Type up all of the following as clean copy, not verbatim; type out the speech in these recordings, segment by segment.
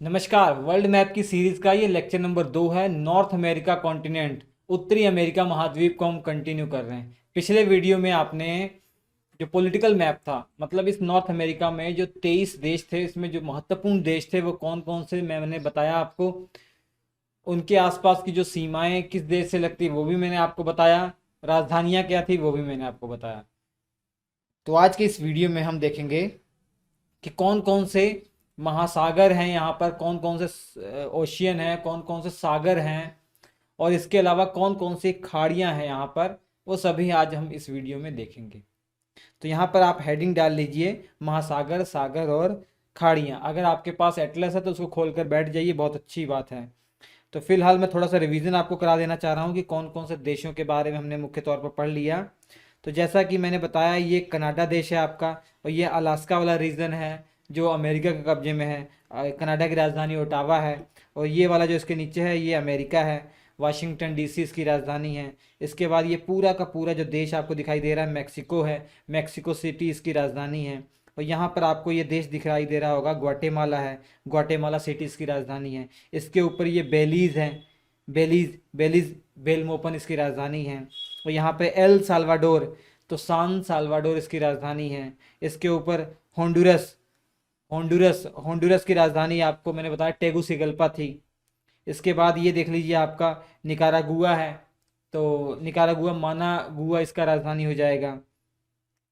नमस्कार। World map की series का ये लेक्चर नंबर 2 है। नॉर्थ अमेरिका कॉन्टिनेंट, उत्तरी अमेरिका महाद्वीप को हम कंटिन्यू कर रहे हैं। पिछले वीडियो में आपने जो पॉलिटिकल मैप था, मतलब इस नॉर्थ अमेरिका में जो 23 देश थे, इसमें जो महत्वपूर्ण देश थे वो कौन कौन से मैंने बताया आपको। उनके आसपास की जो सीमाएं किस देश से लगती वो भी मैंने आपको बताया। राजधानियां क्या थी वो भी मैंने आपको बताया। तो आज के इस वीडियो में हम देखेंगे कि कौन कौन से महासागर हैं यहाँ पर, कौन कौन से ओशियन हैं, कौन कौन से सागर हैं, और इसके अलावा कौन कौन सी खाड़ियाँ हैं यहाँ पर, वो सभी आज हम इस वीडियो में देखेंगे। तो यहाँ पर आप हेडिंग डाल लीजिए महासागर, सागर और खाड़ियाँ। अगर आपके पास एटलस है तो उसको खोल कर बैठ जाइए, बहुत अच्छी बात है। तो फिलहाल मैं थोड़ा सा रिवीजन आपको करा देना चाह रहा हूँ कि कौन कौन से देशों के बारे में हमने मुख्य तौर पर पढ़ लिया। तो जैसा कि मैंने बताया, ये कनाडा देश है आपका, और ये अलास्का वाला रीजन है जो अमेरिका के कब्जे में है। कनाडा की राजधानी ओटावा है, और ये वाला जो इसके नीचे है ये अमेरिका है। वाशिंगटन डीसी इसकी राजधानी है। इसके बाद ये पूरा का पूरा जो देश आपको दिखाई दे रहा है मैक्सिको है। मैक्सिको सिटी इसकी राजधानी है। और यहाँ पर आपको ये देश दिखाई दे रहा होगा, ग्वाटेमाला है। ग्वाटेमाला सिटी इसकी राजधानी है। इसके ऊपर ये बेलीज है। बेलीज बेलीज बेलमोपन इसकी राजधानी है। और यहाँ पे एल साल्वाडोर, तो सान साल्वाडोर इसकी राजधानी है। इसके ऊपर होंडुरस, होंडुरस होंडुरस की राजधानी आपको मैंने बताया टेगुसिगल्पा थी। इसके बाद ये देख लीजिए आपका निकारागुआ है। तो निकारागुआ मानागुआ इसका राजधानी हो जाएगा।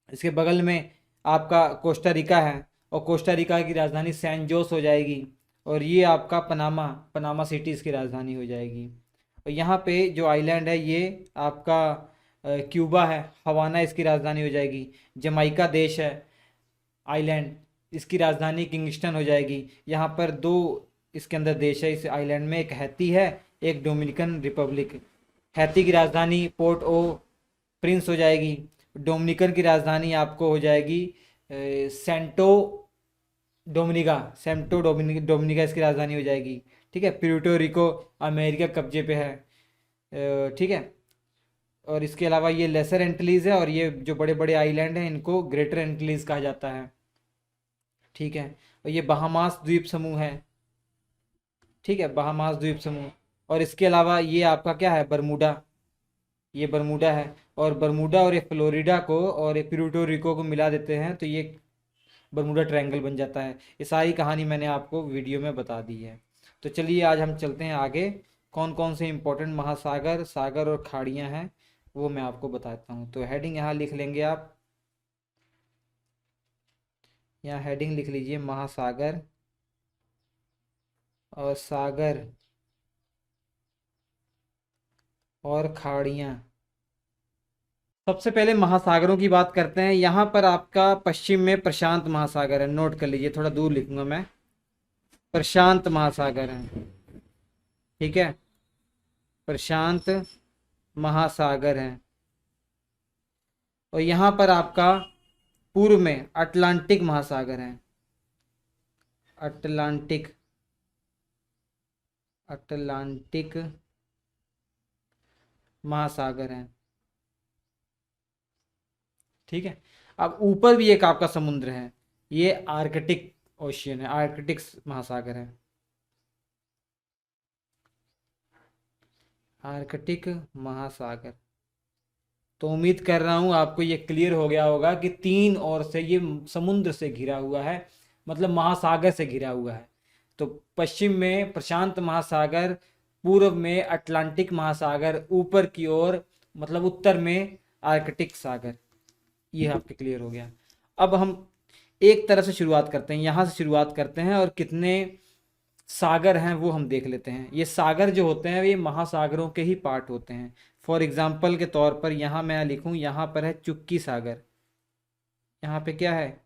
इसके बगल में आपका कोस्टा रिका है, और कोस्टा रिका की राजधानी सैन जोस हो जाएगी। और ये आपका पनामा, पनामा सिटी इसकी राजधानी हो जाएगी। और यहाँ पे जो आइलैंड है ये आपका क्यूबा है। हवाना इसकी राजधानी हो जाएगी। जमाइका देश है आइलैंड, इसकी राजधानी किंगस्टन हो जाएगी। यहाँ पर दो इसके अंदर देश है इस आइलैंड में, एक हैती है, एक डोमिनिकन रिपब्लिक। हैती की राजधानी पोर्ट ओ प्रिंस हो जाएगी। डोमिनिकन की राजधानी आपको हो जाएगी सेंटो डोमिनिका। डोमिनिका इसकी राजधानी हो जाएगी। ठीक है। प्यूर्टो रिको अमेरिका कब्जे पे है। ठीक है। और इसके अलावा ये लेसर एंटिलीज है, और ये जो बड़े बड़े आइलैंड हैं इनको ग्रेटर एंटिलीज कहा जाता है। ठीक है। और ये बहामास द्वीप समूह है। ठीक है, बहामास द्वीप समूह। और इसके अलावा ये आपका क्या है, बरमूडा। ये बरमूडा है। और बरमूडा और ये फ्लोरिडा को और ये प्यूर्टो रिको को मिला देते हैं तो ये बरमूडा ट्रायंगल बन जाता है। ये सारी कहानी मैंने आपको वीडियो में बता दी है। तो चलिए आज हम चलते हैं आगे। कौन कौन से इंपॉर्टेंट महासागर, सागर और खाड़ियाँ हैं वो मैं आपको बताता हूँ। तो हेडिंग यहाँ लिख लेंगे आप। यहाँ हेडिंग लिख लीजिए महासागर और सागर और खाड़ियाँ। सबसे पहले महासागरों की बात करते हैं। यहाँ पर आपका पश्चिम में प्रशांत महासागर है, नोट कर लीजिए, थोड़ा दूर लिखूंगा मैं। प्रशांत महासागर है। ठीक है, प्रशांत महासागर है। और यहाँ पर आपका पूर्व में अटलांटिक महासागर है। अटलांटिक, अटलांटिक महासागर है। ठीक है। अब ऊपर भी एक आपका समुद्र है, ये आर्कटिक ओशियन है, आर्कटिक महासागर है। आर्कटिक महासागर। तो उम्मीद कर रहा हूँ आपको ये क्लियर हो गया होगा कि तीन ओर से ये समुद्र से घिरा हुआ है, मतलब महासागर से घिरा हुआ है। तो पश्चिम में प्रशांत महासागर, पूर्व में अटलांटिक महासागर, ऊपर की ओर मतलब उत्तर में आर्कटिक सागर। ये आपके क्लियर हो गया। अब हम एक तरह से शुरुआत करते हैं, यहाँ से शुरुआत करते हैं और कितने सागर हैं वो हम देख लेते हैं। ये सागर जो होते हैं ये महासागरों के ही पार्ट होते हैं। फॉर एग्जाम्पल के तौर पर यहाँ मैं लिखूँ, यहाँ पर है चुक्की सागर। यहाँ पे क्या है,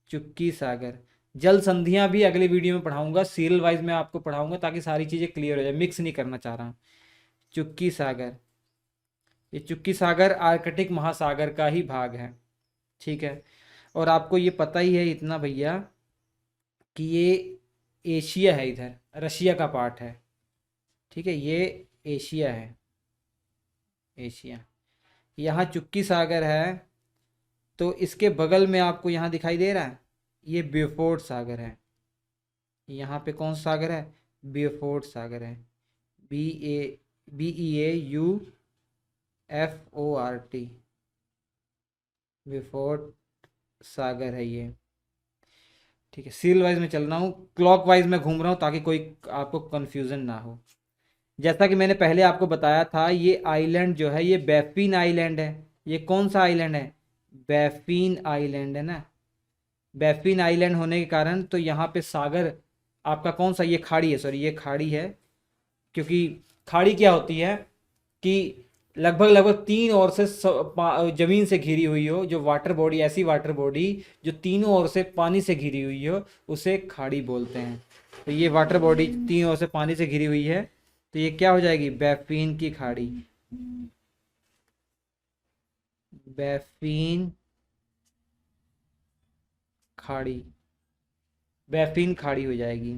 चुक्की सागर। जल संधियाँ भी अगले वीडियो में पढ़ाऊंगा, सीरियल वाइज में आपको पढ़ाऊंगा ताकि सारी चीज़ें क्लियर हो जाए, मिक्स नहीं करना चाह रहा हूँ। चुक्की सागर, ये चुक्की सागर आर्कटिक महासागर का ही भाग है। ठीक है। और आपको ये पता ही है इतना भैया कि ये एशिया है, इधर रशिया का पार्ट है। ठीक है, ये एशिया है, एशिया। यहाँ चुक्की सागर है, तो इसके बगल में आपको यहाँ दिखाई दे रहा है ये ब्यूफोर्ट सागर है। यहाँ पे कौन सा सागर है? बेफोर्ट सागर है। BEAUFORT, बेफोर्ट सागर है ये। ठीक है, सीरियल वाइज में चल रहा हूँ, क्लॉक वाइज में घूम रहा हूँ ताकि कोई आपको कंफ्यूजन ना हो। जैसा कि मैंने पहले आपको बताया था, ये आइलैंड जो है ये बैफिन आइलैंड है। ये कौन सा आइलैंड है? बैफिन आइलैंड है ना। बैफिन आइलैंड होने के कारण तो यहाँ पे सागर आपका कौन सा, ये खाड़ी है, सॉरी ये खाड़ी है। क्योंकि खाड़ी क्या होती है कि लगभग लगभग तीन ओर से जमीन से घिरी हुई हो, जो वाटर बॉडी, ऐसी वाटर बॉडी जो तीनों ओर से पानी से घिरी हुई हो, उसे खाड़ी बोलते हैं। तो ये वाटर बॉडी तीन ओर से पानी से घिरी हुई है, तो ये क्या हो जाएगी? बैफिन की खाड़ी। बैफिन खाड़ी, बैफिन खाड़ी हो जाएगी।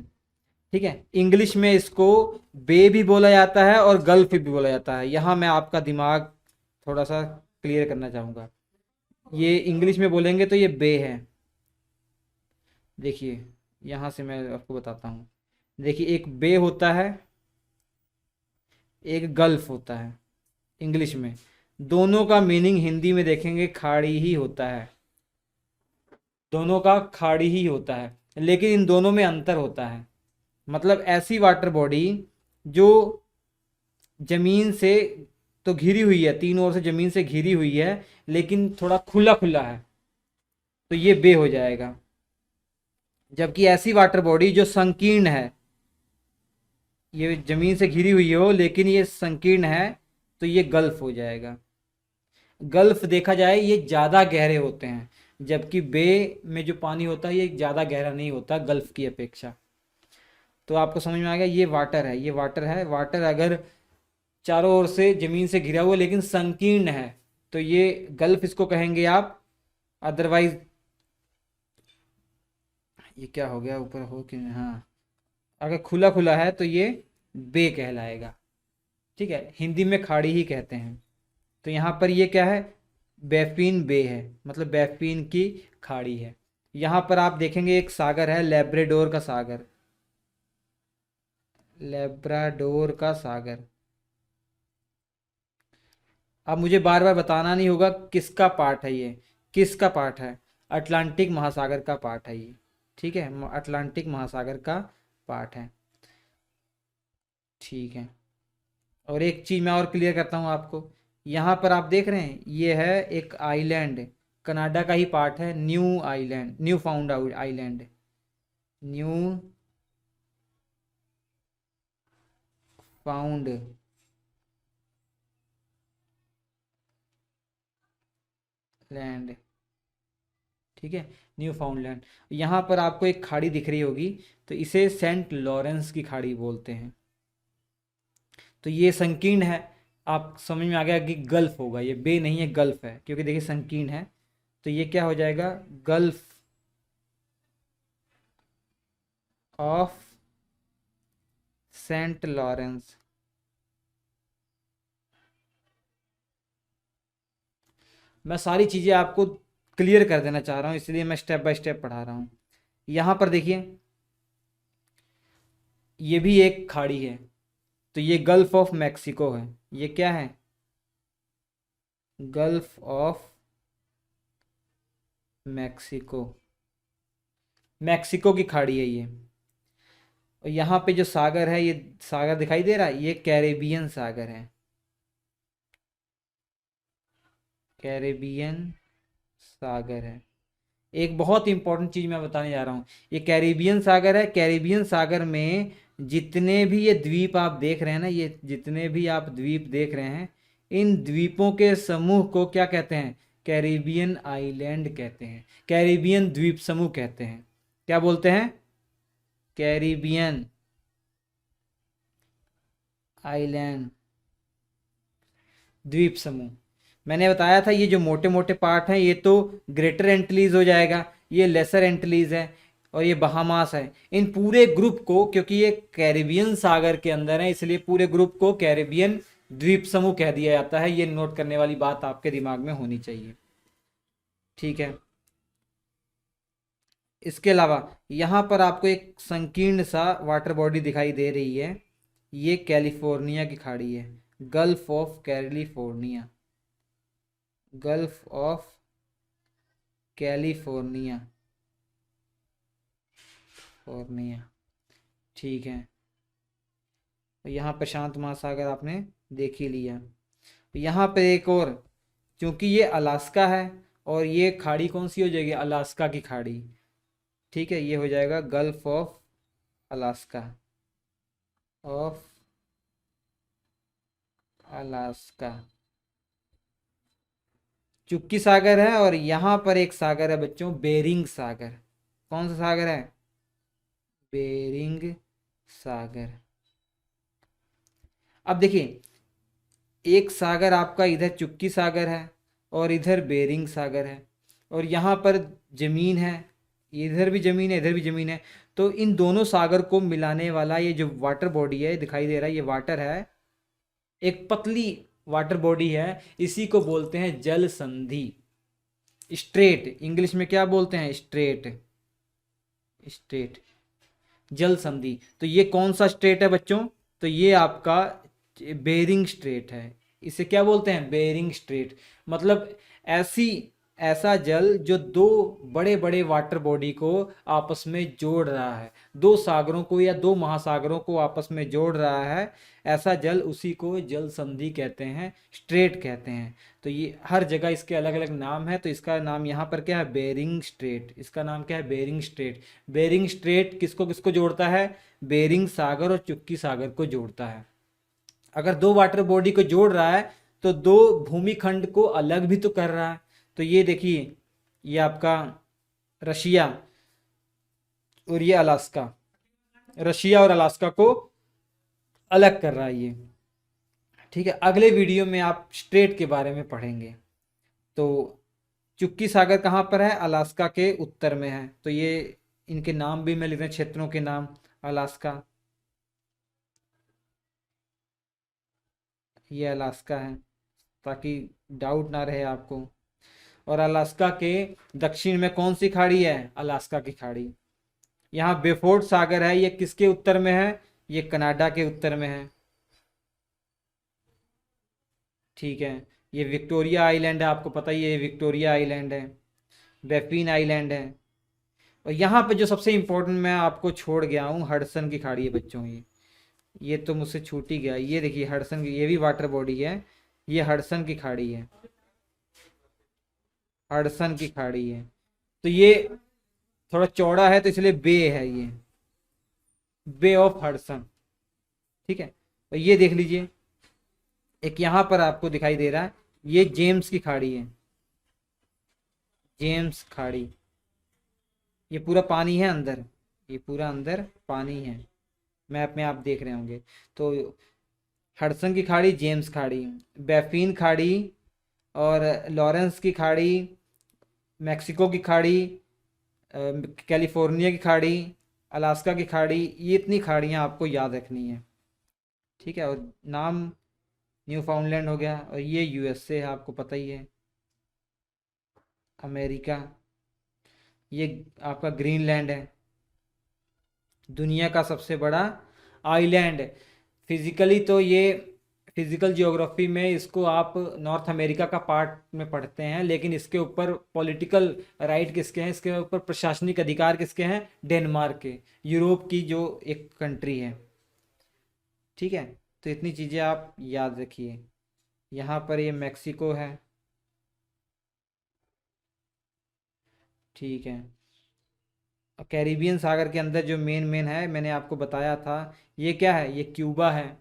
ठीक है, इंग्लिश में इसको बे भी बोला जाता है और गल्फ भी बोला जाता है। यहाँ मैं आपका दिमाग थोड़ा सा क्लियर करना चाहूँगा। ये इंग्लिश में बोलेंगे तो ये बे है। देखिए, यहाँ से मैं आपको बताता हूँ। देखिए, एक बे होता है, एक गल्फ होता है इंग्लिश में। दोनों का मीनिंग हिंदी में देखेंगे खाड़ी ही होता है, दोनों का खाड़ी ही होता है, लेकिन इन दोनों में अंतर होता है। मतलब ऐसी वाटर बॉडी जो जमीन से तो घिरी हुई है, तीन ओर से जमीन से घिरी हुई है, लेकिन थोड़ा खुला खुला है, तो ये बे हो जाएगा। जबकि ऐसी वाटर बॉडी जो संकीर्ण है, ये जमीन से घिरी हुई हो लेकिन ये संकीर्ण है, तो ये गल्फ हो जाएगा। गल्फ देखा जाए ये ज़्यादा गहरे होते हैं, जबकि बे में जो पानी होता है ये ज़्यादा गहरा नहीं होता गल्फ की अपेक्षा। तो आपको समझ में आ गया, ये वाटर है, ये वाटर है। वाटर अगर चारों ओर से जमीन से घिरा हुआ लेकिन संकीर्ण है, तो ये गल्फ इसको कहेंगे आप। अदरवाइज ये क्या हो गया, ऊपर हो कि हाँ, अगर खुला खुला है तो ये बे कहलाएगा। ठीक है, हिंदी में खाड़ी ही कहते हैं। तो यहाँ पर ये क्या है? बैफिन बे है, मतलब बैफिन की खाड़ी है। यहाँ पर आप देखेंगे एक सागर है, लेब्राडोर का सागर, लेब्राडोर का सागर। अब मुझे बार बार बताना नहीं होगा किसका पार्ट है ये, किसका पार्ट है? अटलांटिक महासागर का पार्ट है ये। ठीक है, अटलांटिक महासागर का पार्ट है। ठीक है, और एक चीज़ मैं और क्लियर करता हूँ आपको। यहाँ पर आप देख रहे हैं ये है एक आइलैंड, कनाडा का ही पार्ट है, new island, new found island, new found land. ठीक है, न्यू फाउंडलैंड। यहाँ पर आपको एक खाड़ी दिख रही होगी, तो इसे सेंट लॉरेंस की खाड़ी बोलते हैं। तो ये संकीर्ण है, आप समझ में आ गया कि गल्फ होगा, ये बे नहीं है गल्फ है, क्योंकि देखिए संकीर्ण है। तो ये क्या हो जाएगा? Gulf of Saint Lawrence. मैं सारी चीज़ें आपको क्लियर कर देना चाह रहा हूँ, इसलिए मैं स्टेप बाय स्टेप पढ़ा रहा हूँ। यहाँ पर देखिए, ये भी एक खाड़ी है, तो ये गल्फ ऑफ मैक्सिको है। ये क्या है? गल्फ ऑफ मैक्सिको, मैक्सिको की खाड़ी है ये। और यहाँ पे जो सागर है, ये सागर दिखाई दे रहा है, ये कैरेबियन सागर है, कैरेबियन सागर है। एक बहुत इंपॉर्टेंट चीज़ मैं बताने जा रहा हूँ, ये कैरेबियन सागर है। कैरेबियन सागर में जितने भी ये द्वीप आप देख रहे हैं ना, ये जितने भी आप द्वीप देख रहे हैं, इन द्वीपों के समूह को क्या कहते हैं? कैरेबियन आइलैंड कहते हैं, कैरेबियन द्वीप समूह कहते हैं। क्या बोलते हैं? कैरिबियन आइलैंड द्वीप समूह। मैंने बताया था ये जो मोटे मोटे पार्ट हैं, ये तो ग्रेटर एंटिलीज हो जाएगा, ये लेसर एंटिलीज है, और ये बहामास है। इन पूरे ग्रुप को, क्योंकि ये कैरिबियन सागर के अंदर है, इसलिए पूरे ग्रुप को कैरिबियन द्वीप समूह कह दिया जाता है। ये नोट करने वाली बात आपके दिमाग में होनी चाहिए। ठीक है, इसके अलावा यहाँ पर आपको एक संकीर्ण सा वाटर बॉडी दिखाई दे रही है, ये कैलिफोर्निया की खाड़ी है, gulf of California, gulf of California, फोर्निया। ठीक है, तो यहाँ प्रशांत महासागर आपने देख ही लिया। यहाँ पे एक और, क्योंकि ये अलास्का है और ये खाड़ी कौन सी हो जाएगी, अलास्का की खाड़ी। ठीक है, ये हो जाएगा Gulf of Alaska, of Alaska. चुक्की सागर है और यहाँ पर एक सागर है बच्चों, बेरिंग सागर। कौन सा सागर है, बेरिंग सागर। अब देखिए, एक सागर आपका इधर चुक्की सागर है और इधर बेरिंग सागर है, और यहाँ पर जमीन है, इधर भी जमीन है, इधर भी जमीन है। तो इन दोनों सागर को मिलाने वाला ये जो वाटर बॉडी है दिखाई दे रहा है, ये वाटर है, एक पतली वाटर बॉडी है, इसी को बोलते हैं जल संधि, स्ट्रेट। इंग्लिश में क्या बोलते हैं, स्ट्रेट, स्ट्रेट, जल संधि। तो ये कौन सा स्ट्रेट है बच्चों, तो ये आपका बेरिंग स्ट्रेट है। इसे क्या बोलते हैं, बेरिंग स्ट्रेट। मतलब ऐसी ऐसा जल जो दो बड़े बड़े वाटर बॉडी को आपस में जोड़ रहा है, दो सागरों को या दो महासागरों को आपस में जोड़ रहा है, ऐसा जल, उसी को जल संधि कहते हैं, स्ट्रेट कहते हैं। तो ये हर जगह इसके अलग अलग नाम है, तो इसका नाम यहाँ पर क्या है, बेरिंग स्ट्रेट। इसका नाम क्या है, बेरिंग स्ट्रेट। बेरिंग स्ट्रेट किसको किसको जोड़ता है, बेरिंग सागर और चुक्की सागर को जोड़ता है। अगर दो वाटर बॉडी को जोड़ रहा है तो दो भूमि खंड को अलग भी तो कर रहा है। तो ये देखिए, ये आपका रशिया और ये अलास्का, रशिया और अलास्का को अलग कर रहा है ये। ठीक है, अगले वीडियो में आप स्ट्रेट के बारे में पढ़ेंगे। तो चुक्की सागर कहाँ पर है, अलास्का के उत्तर में है। तो ये इनके नाम भी मैं लिख रहा हूं, क्षेत्रों के नाम, अलास्का, ये अलास्का है, ताकि डाउट ना रहे आपको। और अलास्का के दक्षिण में कौन सी खाड़ी है, अलास्का की खाड़ी। यहाँ बेफोर्ड सागर है, ये किसके उत्तर में है, ये कनाडा के उत्तर में है। ठीक है, ये विक्टोरिया आइलैंड है, आपको पता ही है, ये विक्टोरिया आइलैंड है, बेफिन आइलैंड है। और यहाँ पे जो सबसे इम्पोर्टेंट मैं आपको छोड़ गया हूँ, हडसन की खाड़ी है बच्चों। ये तो मुझसे छूट ही गया। ये देखिए हडसन की, ये भी वाटर बॉडी है, ये हडसन की खाड़ी है, हडसन की खाड़ी है। तो ये थोड़ा चौड़ा है तो इसलिए बे है, ये बे ऑफ हडसन। ठीक है, तो ये देख लीजिए, एक यहाँ पर आपको दिखाई दे रहा है, ये जेम्स की खाड़ी है, जेम्स खाड़ी। ये पूरा पानी है अंदर, ये पूरा अंदर पानी है, मैप में आप देख रहे होंगे। तो हडसन की खाड़ी, जेम्स खाड़ी, बैफिन खाड़ी, और लॉरेंस की खाड़ी, मैक्सिको की खाड़ी, कैलिफोर्निया की खाड़ी, अलास्का की खाड़ी, ये इतनी खाड़ियाँ आपको याद रखनी है। ठीक है, और नाम न्यू फाउंडलैंड हो गया, और ये यूएसए है, आपको पता ही है, अमेरिका। ये आपका ग्रीनलैंड है, दुनिया का सबसे बड़ा आइलैंड। फिजिकली तो ये, फिजिकल ज्योग्राफी में इसको आप नॉर्थ अमेरिका का पार्ट में पढ़ते हैं, लेकिन इसके ऊपर पॉलिटिकल राइट किसके हैं, इसके ऊपर प्रशासनिक अधिकार किसके हैं, डेनमार्क के, यूरोप की जो एक कंट्री है। ठीक है, तो इतनी चीज़ें आप याद रखिए। यहाँ पर ये मैक्सिको है। ठीक है, कैरिबियन सागर के अंदर जो मेन मेन है मैंने आपको बताया था, ये क्या है, ये क्यूबा है,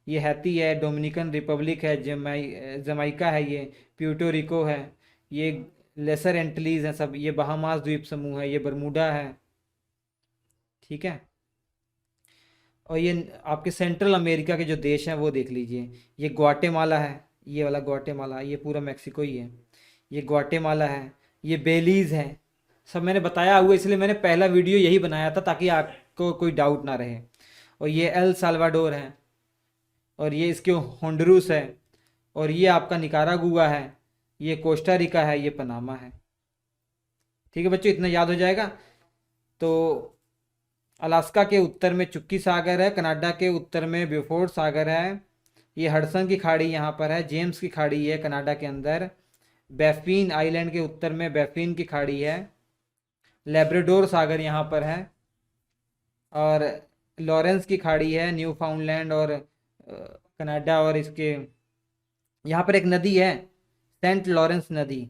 ये हैती है, डोमिनिकन रिपब्लिक है, जमाइका है, ये प्यूर्टो रिको है, ये लेसर एंटिलीज है सब, ये बहामास द्वीप समूह है, ये बरमूडा है। ठीक है, और ये आपके सेंट्रल अमेरिका के जो देश हैं वो देख लीजिए, ये ग्वाटेमाला है, ये वाला ग्वाटेमाला, ये पूरा मैक्सिको ही है, ये ग्वाटेमाला है, ये बेलीज है। सब मैंने बताया हुआ, इसलिए मैंने पहला वीडियो यही बनाया था ताकि आपको कोई डाउट ना रहे। और ये एल साल्वाडोर है, और ये इसके होंडुरुस है, और ये आपका निकारागुआ है, ये कोस्टा रिका है, ये पनामा है। ठीक है बच्चों, इतना याद हो जाएगा। तो अलास्का के उत्तर में चुक्की सागर है, कनाडा के उत्तर में ब्यूफोर्ड सागर है, ये हडसन की खाड़ी यहाँ पर है, जेम्स की खाड़ी है कनाडा के अंदर, बैफिन आइलैंड के उत्तर में बैफिन की खाड़ी है, लेब्राडोर सागर यहाँ पर है, और लॉरेंस की खाड़ी है न्यू फाउंडलैंड और कनाडा। और इसके यहाँ पर एक नदी है सेंट लॉरेंस नदी।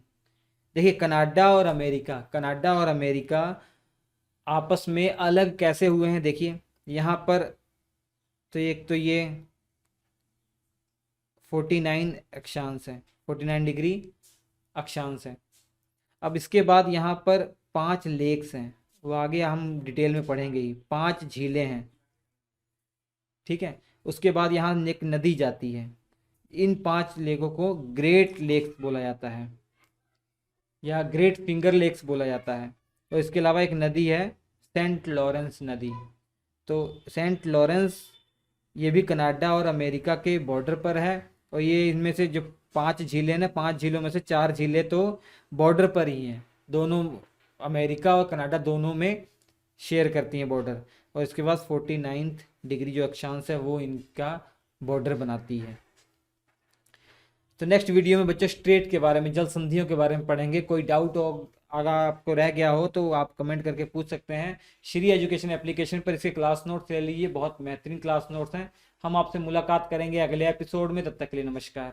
देखिए कनाडा और अमेरिका आपस में अलग कैसे हुए हैं, देखिए यहाँ पर तो एक तो ये 49 अक्षांश है, 49 डिग्री अक्षांश है। अब इसके बाद यहाँ पर 5 लेक्स हैं, वो आगे हम डिटेल में पढ़ेंगे ही। 5 झीलें हैं, ठीक है। उसके बाद यहाँ एक नदी जाती है, इन 5 लेकों को ग्रेट लेक्स बोला जाता है या ग्रेट फिंगर लेक्स बोला जाता है। और इसके अलावा एक नदी है सेंट लॉरेंस नदी। तो सेंट लॉरेंस ये भी कनाडा और अमेरिका के बॉर्डर पर है, और ये इनमें से जो 5 झीलें ना, 5 झीलों में से 4 झीलें तो बॉर्डर पर ही हैं, दोनों अमेरिका और कनाडा दोनों में शेयर करती हैं बॉर्डर। और इसके बाद 49 डिग्री जो अक्षांश है वो इनका बॉर्डर बनाती है। तो नेक्स्ट वीडियो में बच्चों स्ट्रेट के बारे में, जल संधियों के बारे में पढ़ेंगे। कोई डाउट हो अगर आपको रह गया हो तो आप कमेंट करके पूछ सकते हैं। श्री एजुकेशन एप्लीकेशन पर इसके क्लास नोट्स ले लीजिए, बहुत बेहतरीन क्लास नोट्स हैं। हम आपसे मुलाकात करेंगे अगले एपिसोड में, तब तक के लिए नमस्कार।